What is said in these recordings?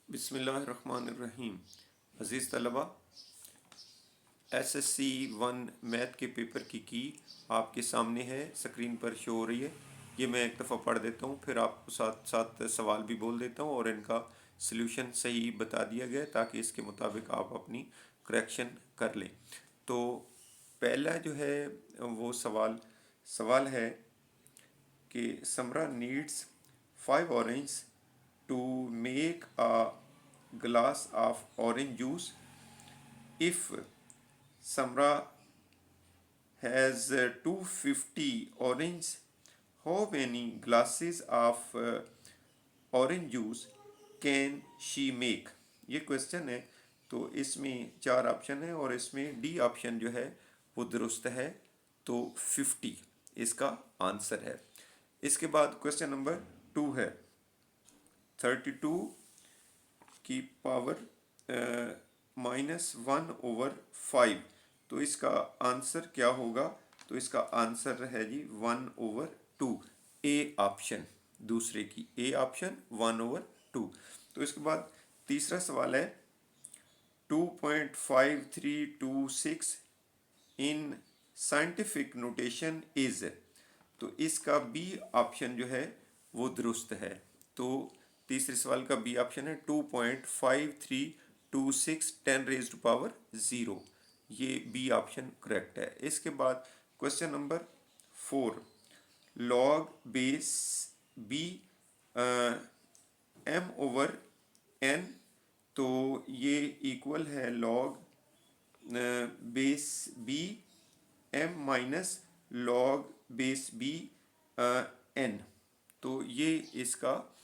बिस्मिल्लाहिर्रहमानिर्रहीम। अज़ीज़ तलबा, SSC 1 math के पेपर की आपके सामने है, स्क्रीन पर शो हो रही है। ये मैं एक दफ़ा पढ़ देता हूँ, फिर आपको साथ साथ सवाल भी बोल देता हूँ और इनका सल्यूशन सही बता दिया गया ताकि इसके मुताबिक आप अपनी करेक्शन कर लें। तो पहला जो है वो सवाल है कि Samara needs 5 orange to make a glass of orange juice. If Samra has 250 orange, how many glasses of orange juice can she make? ये क्वेश्चन है। तो इसमें 4 ऑप्शन है और इसमें डी ऑप्शन जो है वो दुरुस्त है, तो 50 इसका आंसर है। इसके बाद क्वेश्चन नंबर 2 है 32 की पावर -1/5। तो इसका आंसर क्या होगा? तो इसका आंसर है जी 1/2, ए ऑप्शन, दूसरे की ए ऑप्शन 1/2। तो इसके बाद तीसरा सवाल है 2.5326 इन साइंटिफिक नोटेशन इज। तो इसका बी ऑप्शन जो है वो दुरुस्त है। तो तीसरे सवाल का बी ऑप्शन है 2.5326 10⁻�0। ये बी ऑप्शन करेक्ट है। इसके बाद question number 4 log base B m/n। तो ये इक्वल है log base B m minus log base B n। तो ये इसका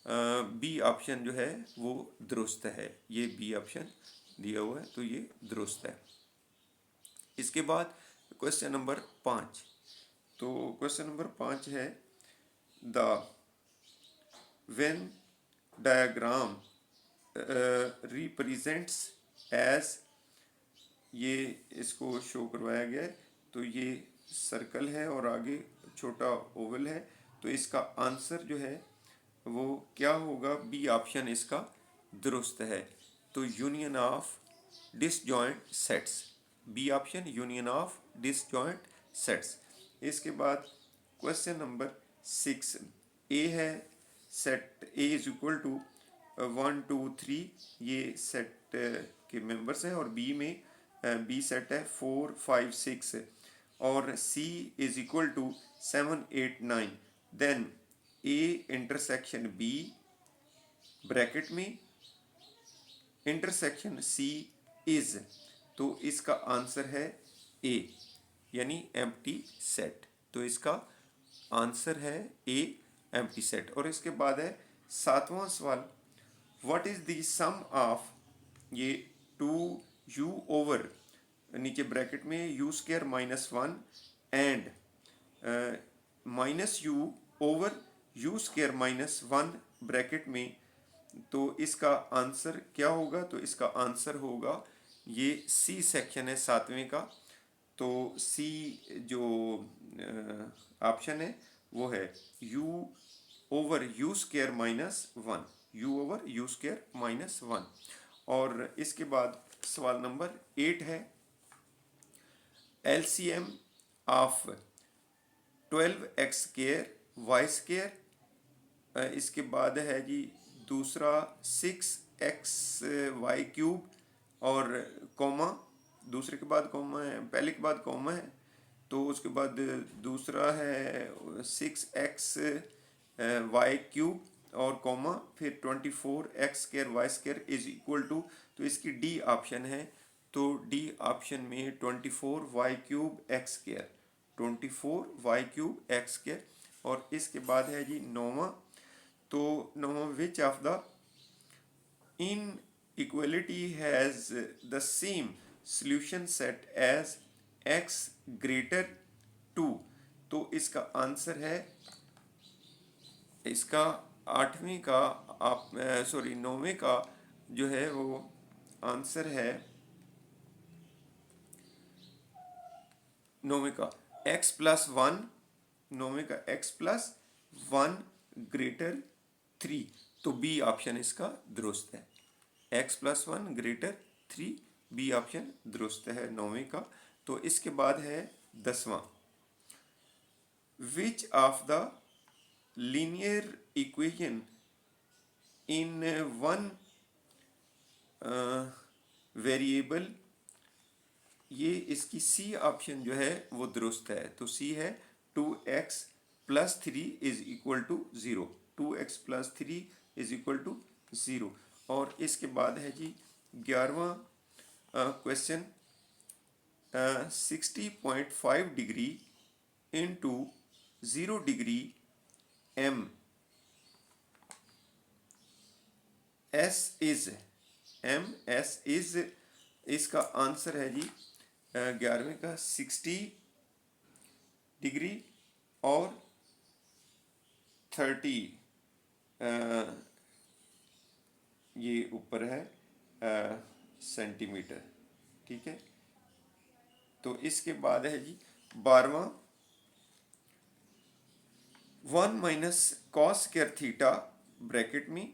बी ऑप्शन जो है वो दुरुस्त है। ये बी ऑप्शन दिया हुआ है, तो ये दुरुस्त है। इसके बाद क्वेश्चन नंबर 5। तो क्वेश्चन नंबर 5 है the Venn diagram represents as. ये इसको शो करवाया गया है। तो ये सर्कल है और आगे छोटा ओवल है। तो इसका आंसर जो है वो क्या होगा? बी ऑप्शन इसका दुरुस्त है। तो union of disjoint sets, B option union of disjoint sets. इसके बाद क्वेश्चन नंबर 6 ए है set A is equal to 1 2 3। ये सेट के मेंबर्स हैं और बी में बी सेट है 4 5 6 और C is equal to 7 8 9। Then A intersection B bracket में इंटरसेक्शन सी इज। तो इसका आंसर है ए, यानी एम्प्टी सेट। तो इसका आंसर है ए, एम्प्टी सेट। और इसके बाद है 7वां सवाल what is the sum of ये 2u ओवर नीचे ब्रैकेट में u² -1 and -u over u² -1 bracket में। तो इसका आंसर क्या होगा? तो इसका आंसर होगा ये सी सेक्शन है 7वें का। तो सी जो ऑप्शन है वो है u over u² -1, u over u² -1। और इसके बाद सवाल नंबर 8 है LCM ऑफ 12x² y²। इसके बाद है जी दूसरा 6xy³ और कॉमा, दूसरे के बाद कॉमा है, पहले के बाद कॉमा है। तो उसके बाद दूसरा है 6xy³ और कॉमा, फिर 24x² y² is equal to. तो इसकी डी ऑप्शन है। तो डी ऑप्शन में 24y³ x², 24y³ x²। और इसके बाद है जी 9वां। तो 9वां which of the inequality has the same solution set as x greater 2। तो इसका आंसर है, इसका 8वें का आप 9वें का जो है वो आंसर है 9वें का x+1, 9वें का x+1 ग्रेटर 3। तो बी ऑप्शन इसका दुरुस्त है। x+1 ग्रेटर 3, बी ऑप्शन दुरुस्त है 9वें का। तो इसके बाद है 10वां, which of the linear equation in one variable, ये इसकी सी ऑप्शन जो है वो दुरुस्त है। तो सी है 2x+3 is equal to 0, 2x+3 is equal to 0। और इसके बाद है जी 11वां question, 60.5 degree into 0 degree M S is इसका आंसर है जी 11वें का 60 डिग्री और 30 ये ऊपर है सेंटीमीटर, ठीक है। तो इसके बाद है जी 12वां, 1 minus cos square theta bracket में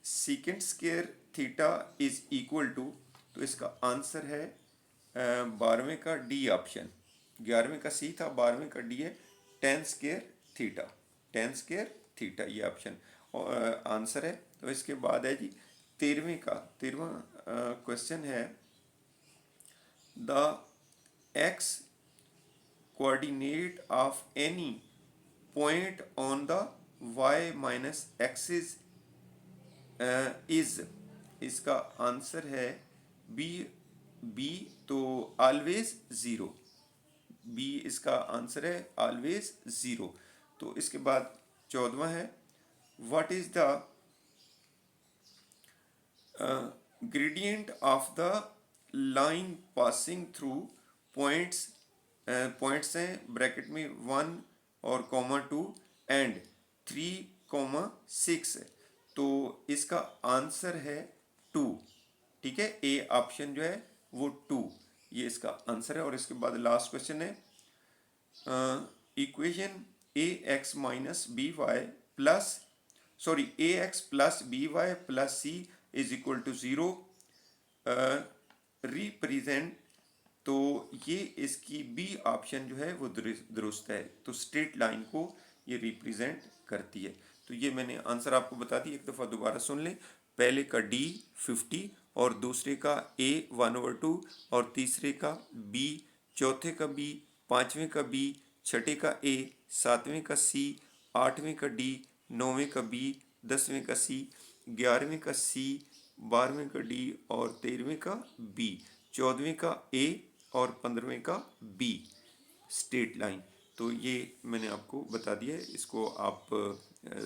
second square theta is equal to, तो इसका आंसर है 12वें का डी ऑप्शन। 11वें का सी था, 12वें का डी है tan square theta, tan square theta ये ऑप्शन आंसर है। तो इसके बाद है जी 13वां क्वेश्चन है, the x coordinate of any point on the y minus axis is, इसका आंसर है बी तो ऑलवेज 0, बी इसका आंसर है ऑलवेज 0। तो इसके बाद 14वां है, what is the gradient of the line passing through points, points हैं ब्रैकेट में 1 और 2 एंड 3, 6। तो इसका आंसर है 2, ठीक है। ए ऑप्शन जो है वो 2 ये इसका आंसर है। और इसके बाद लास्ट क्वेश्चन है, equation ax minus B Y plus ax plus B Y plus C is equal to 0 represent, तो ये इसकी बी ऑप्शन जो है वो दुरुस्त है। तो स्ट्रेट लाइन को ये रिप्रेजेंट करती है। तो ये मैंने आंसर आपको बता दी, एक दफ़ा दोबारा सुन लें। पहले का डी 50 और दूसरे का ए 1/2 और तीसरे का बी, चौथे का बी, पाँचवें का बी, छठे का ए, सातवें का सी, आठवें का डी, 9वें का बी, 10वें का सी, 11वें का सी, 12वें का डी और 13वें का बी, 14वें का ए और 15वें का बी स्ट्रेट लाइन। तो ये मैंने आपको बता दिया है। इसको आप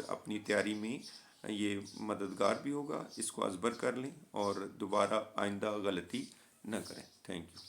अपनी तैयारी में ये मददगार भी होगा। इसको अज़बर कर लें और दोबारा आइंदा गलती न करें। Thank you.